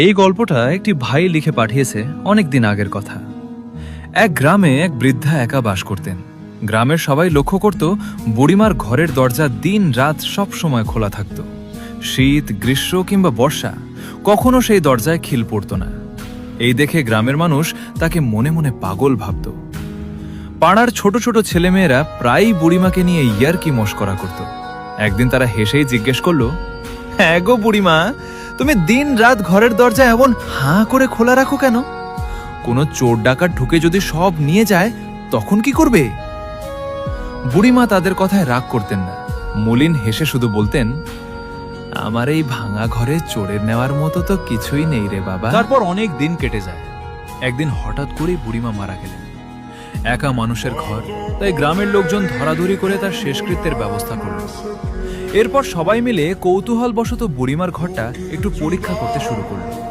এই গল্পটা একটি ভাই লিখে পাঠিয়েছে অনেক দিন আগের কথা। এক গ্রামে এক বৃদ্ধা একা বাস করতেন। গ্রামের সবাই লক্ষ্য করত বুড়িমার ঘরের দরজা দিন রাত সব সময় খোলা থাকত। শীত, গ্রীষ্ম কিংবা বর্ষা কখনো সেই দরজায় খিল পড়ত না। এই দেখে গ্রামের মানুষ তাকে মনে মনে পাগল ভাবত। পাড়ার ছোট ছোট ছেলেমেয়েরা প্রায়ই বুড়িমাকে নিয়ে ইয়ার্কি মশকরা করত। একদিন তারা হেসেই জিজ্ঞেস করলো, হ্যাঁ গো বুড়িমা, তুমি দিন রাত ঘরের দরজা এমন হাঁ করে খোলা রাখো কেন? কোনো চোর ডাকাত ঢুকে যদি সব নিয়ে যায় তখন কি করবে? বুড়িমা তাদের কথায় রাগ করতেন না। মলিন হেসে শুধু বলতেন, আমার এই ভাঙা ঘরে চোরের নেওয়ার মতো তো কিছুই নেই রে বাবা। তারপর অনেক দিন কেটে যায়। একদিন হঠাৎ করেই বুড়িমা মারা গেলেন। একা মানুষের ঘর, তাই গ্রামের লোকজন ধরাধরি করে তার শেষকৃত্যের ব্যবস্থা করল। এরপর সবাই মিলে কৌতূহলবশত বুড়িমার ঘরটা একটু পরীক্ষা করতে শুরু করল।